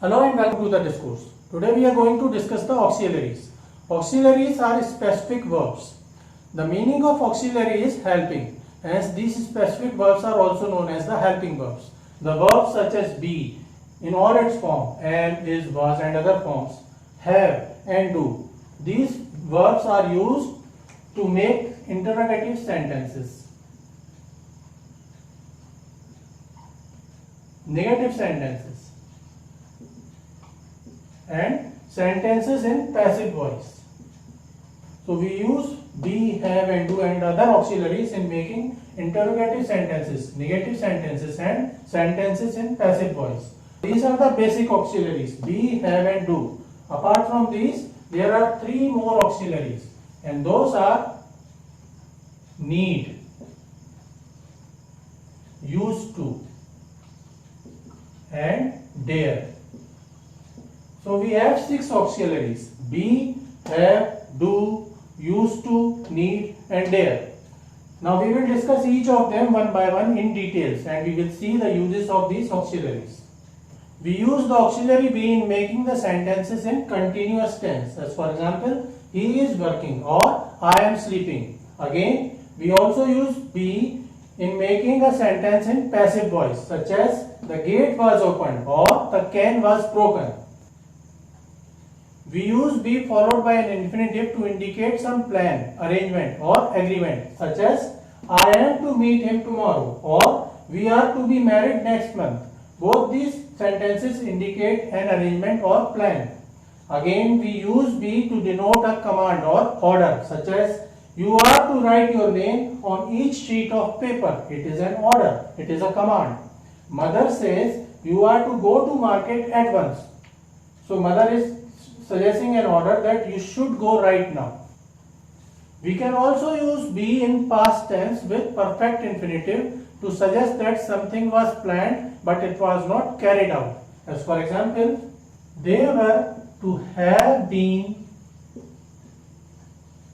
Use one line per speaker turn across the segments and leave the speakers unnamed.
Hello and welcome to the discourse. Today we are going to discuss the auxiliaries. Auxiliaries are specific verbs. The meaning of auxiliary is helping. Hence these specific verbs are also known as the helping verbs. The verbs such as be in all its form, am, is, was and other forms, have and do. These verbs are used to make interrogative sentences, negative sentences, and sentences in passive voice. So we use be, have and do and other auxiliaries in making interrogative sentences, negative sentences and sentences in passive voice. These are the basic auxiliaries, be, have and do. Apart from these, there are three more auxiliaries and those are need, used to and dare. So we have six auxiliaries: be, have, do, used to, need and dare. Now we will discuss each of them one by one in details and we will see the uses of these auxiliaries. We use the auxiliary be in making the sentences in continuous tense. As for example, he is working or I am sleeping. Again, we also use be in making a sentence in passive voice, such as the gate was opened or the can was broken. We use be followed by an infinitive to indicate some plan, arrangement or agreement, such as I am to meet him tomorrow or we are to be married next month. Both these sentences indicate an arrangement or plan. Again, we use be to denote a command or order, such as you are to write your name on each sheet of paper. It is an order, it is a command. Mother says you are to go to market at once. So mother is suggesting an order that you should go right now. We can also use be in past tense with perfect infinitive to suggest that something was planned but it was not carried out. As for example, they were to have been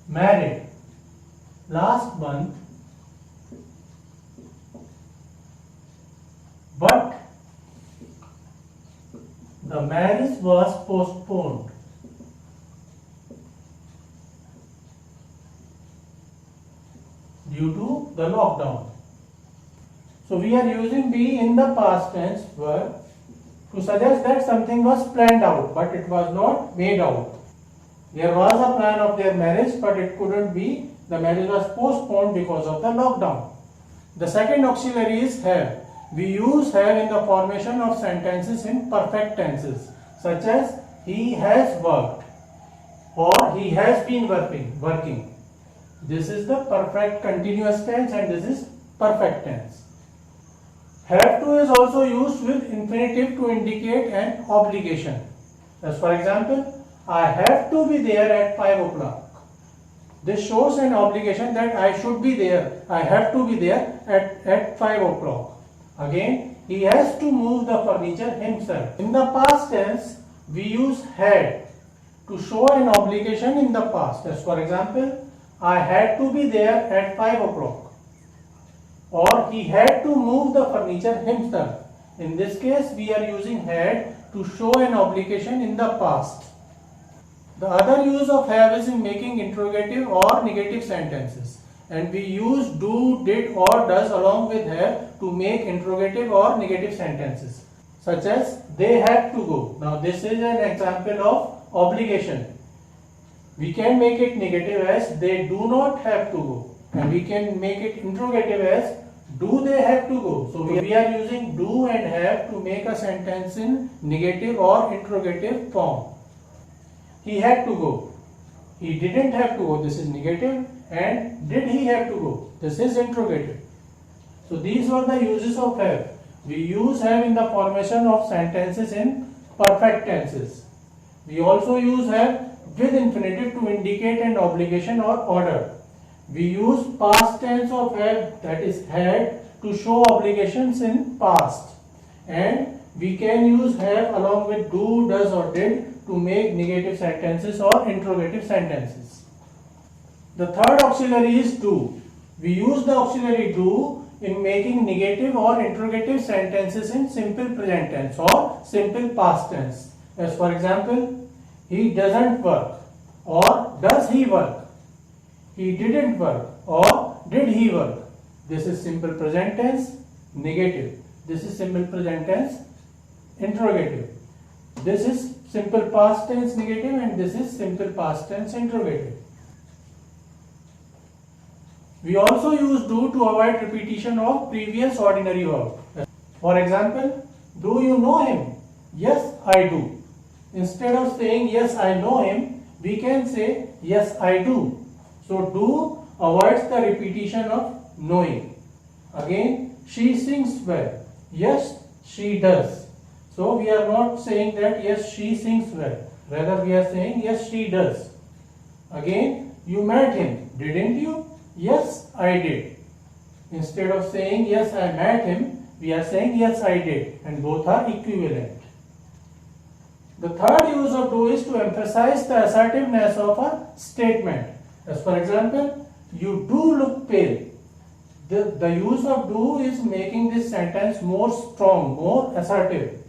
married last month, but the marriage was postponed due to the lockdown. So we are using be in the past tense verb to suggest that something was planned out but it was not made out. There was a plan of their marriage but it couldn't be. The marriage was postponed because of the lockdown. The second auxiliary is have. We use have in the formation of sentences in perfect tenses, such as he has worked or he has been working. This is the perfect continuous tense and this is perfect tense. Have to is also used with infinitive to indicate an obligation. As for example, I have to be there at 5 o'clock. This shows an obligation that I should be there. I have to be there at 5 o'clock. Again, he has to move the furniture himself. In the past tense, we use had to show an obligation in the past. As for example, I had to be there at 5 o'clock. Or he had to move the furniture himself. In this case, we are using had to show an obligation in the past. The other use of have is in making interrogative or negative sentences. And we use do, did or does along with have to make interrogative or negative sentences. Such as they had to go. Now this is an example of obligation. We can make it negative as they do not have to go. And we can make it interrogative as do they have to go. So we are using do and have to make a sentence in negative or interrogative form. He had to go. He didn't have to go. This is negative. And did he have to go? This is interrogative. So these were the uses of have. We use have in the formation of sentences in perfect tenses. We also use have with infinitive to indicate an obligation or order. We use past tense of have, that is had, to show obligations in past. And we can use have along with do, does or did to make negative sentences or interrogative sentences. The third auxiliary is do. We use the auxiliary do in making negative or interrogative sentences in simple present tense or simple past tense. As for example, he doesn't work or does he work? He didn't work or did he work? This is simple present tense negative. This is simple present tense interrogative. This is simple past tense negative and this is simple past tense interrogative. We also use do to avoid repetition of previous ordinary verb. For example, do you know him? Yes, I do. Instead of saying yes, I know him, we can say yes, I do. So do avoids the repetition of knowing. Again, she sings well. Yes, she does. So we are not saying that yes, she sings well. Rather we are saying yes, she does. Again, you met him, didn't you? Yes, I did. Instead of saying yes, I met him, we are saying yes, I did, and both are equivalent. The third use of do is to emphasize the assertiveness of a statement. As for example, you do look pale. The use of do is making this sentence more strong, more assertive.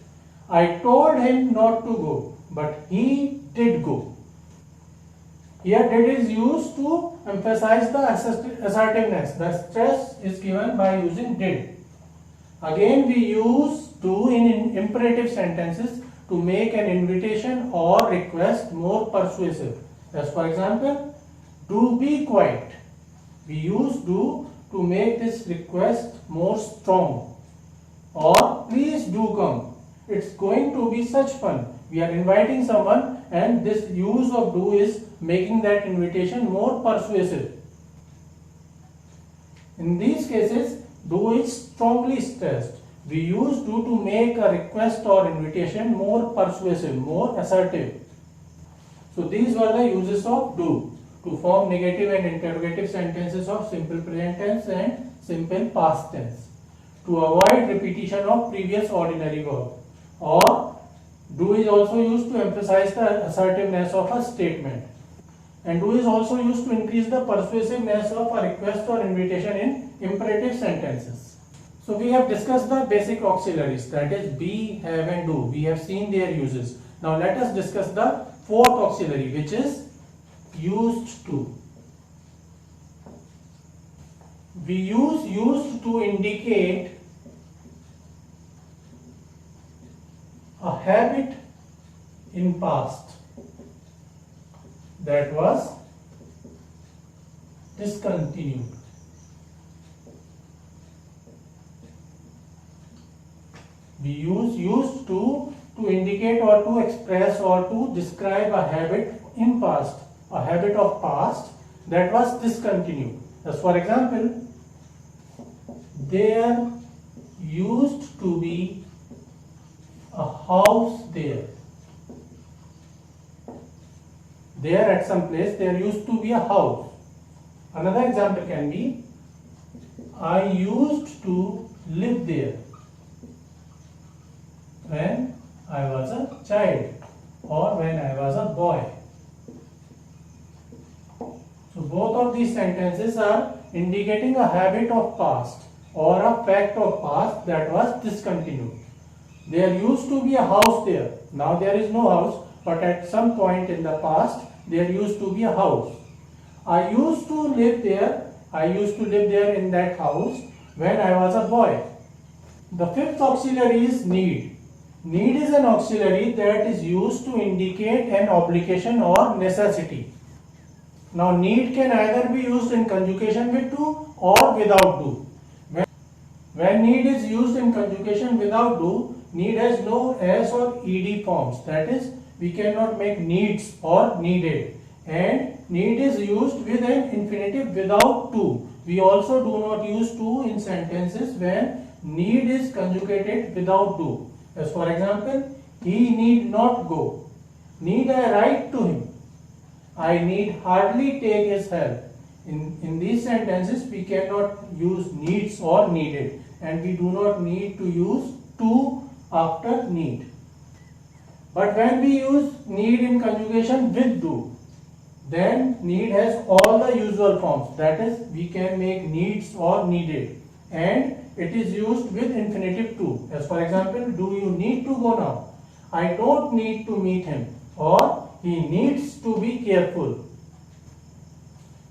I told him not to go, but he did go. Here did is used to emphasize the assertiveness. The stress is given by using did. Again we use do in imperative sentences to make an invitation or request more persuasive. As for example, do be quiet. We use do to make this request more strong. Or please do come. It's going to be such fun. We are inviting someone and this use of do is making that invitation more persuasive. In these cases, do is strongly stressed. We use do to make a request or invitation more persuasive, more assertive. So these were the uses of do to form negative and interrogative sentences of simple present tense and simple past tense, to avoid repetition of previous ordinary verb. Or do is also used to emphasize the assertiveness of a statement. And do is also used to increase the persuasiveness of a request or invitation in imperative sentences. So we have discussed the basic auxiliaries, that is be, have and do. We have seen their uses. Now let us discuss the fourth auxiliary, which is used to. We use used to indicate a habit in past that was discontinued. We use used to indicate or to express or to describe a habit in past, a habit of past that was discontinued. As for example, there used to be a house there. There at some place there used to be a house. Another example can be I used to live there when I was a child or when I was a boy. So both of these sentences are indicating a habit of past or a fact of past that was discontinued. There used to be a house there. Now there is no house, but at some point in the past there used to be a house. I used to live there. I used to live there in that house when I was a boy. The fifth auxiliary is need. Need is an auxiliary that is used to indicate an obligation or necessity. Now need can either be used in conjugation with do or without do. When need is used in conjugation without do, need has no s or ed forms. That is, we cannot make needs or needed. And need is used with an infinitive without to. We also do not use to in sentences when need is conjugated without do. As for example, he need not go. Need I write to him? I need hardly take his help. In these sentences, we cannot use needs or needed, and we do not need to use to after need. But when we use need in conjugation with do, then need has all the usual forms. That is, we can make needs or needed. and it is used with infinitive to. As for example, do you need to go now? I don't need to meet him, or he needs to be careful.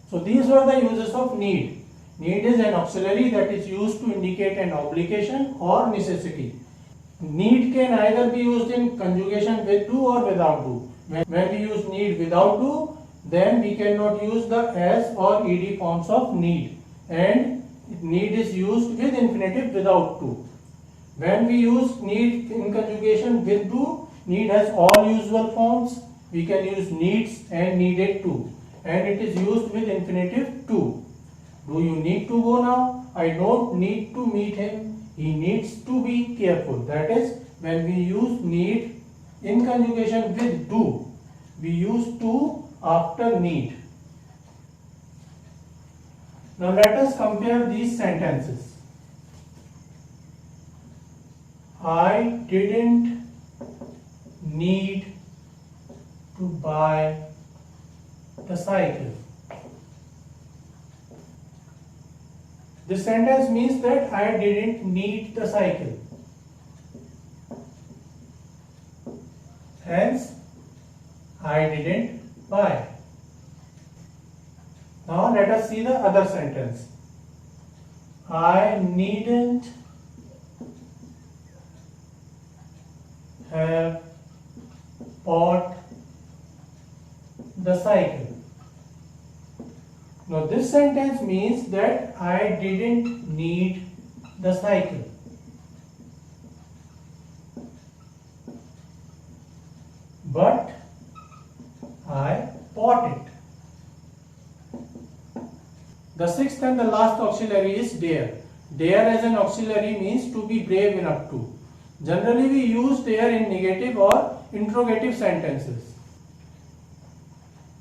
So these were the uses of need. Need is an auxiliary that is used to indicate an obligation or necessity. Need can either be used in conjugation with do or without do. When we use need without do, then we cannot use the as or ed forms of need, and need is used with infinitive without to. When we use need in conjugation with do, need has all usual forms. We can use needs and needed to, and it is used with infinitive to. Do you need to go now? I don't need to meet him. He needs to be careful. That is, when we use need in conjugation with do, we use to after need. Now let us compare these sentences. I didn't need to buy the cycle. This sentence means that I didn't need the cycle. Hence, I didn't buy. Now let us see the other sentence. I needn't have bought the cycle. Now this sentence means that I didn't need the cycle. But I bought it. The sixth and the last auxiliary is dare. Dare as an auxiliary means to be brave enough to. Generally we use dare in negative or interrogative sentences.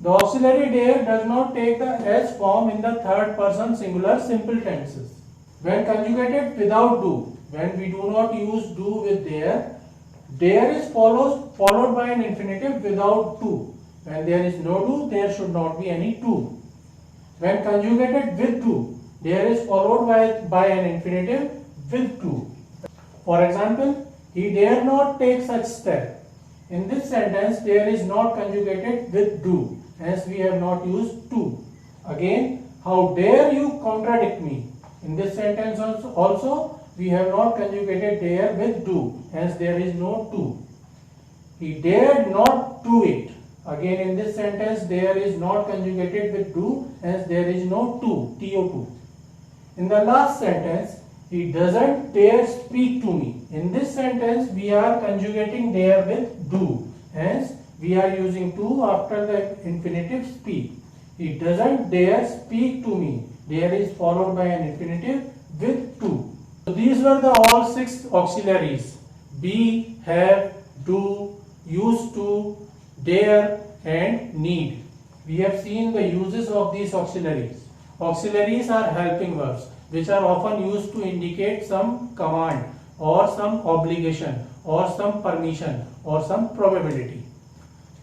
The auxiliary dare does not take the S form in the third person singular simple tenses. When conjugated without do, when we do not use do with dare, dare is followed by an infinitive without to. When there is no do, there should not be any to. When conjugated with to, dare is followed by an infinitive with to. For example, he dare not take such step. In this sentence, dare is not conjugated with do. Hence, we have not used to. Again, how dare you contradict me? In this sentence also we have not conjugated dare with do. Hence, there is no to. He dared not do it. Again, in this sentence, dare is not conjugated with do. Hence, there is no to. To. In the last sentence, he doesn't dare speak to me. In this sentence, we are conjugating dare with do. Hence, we are using to after the infinitive speak. He doesn't dare speak to me. Dare is followed by an infinitive with to. So these were the all six auxiliaries: be, have, do, used to, dare and need. We have seen the uses of these auxiliaries. Auxiliaries are helping verbs which are often used to indicate some command or some obligation or some permission or some probability.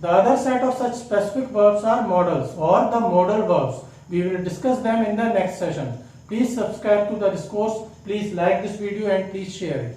The other set of such specific verbs are modals or the modal verbs. We will discuss them in the next session. Please subscribe to the discourse. Please like this video and please share it.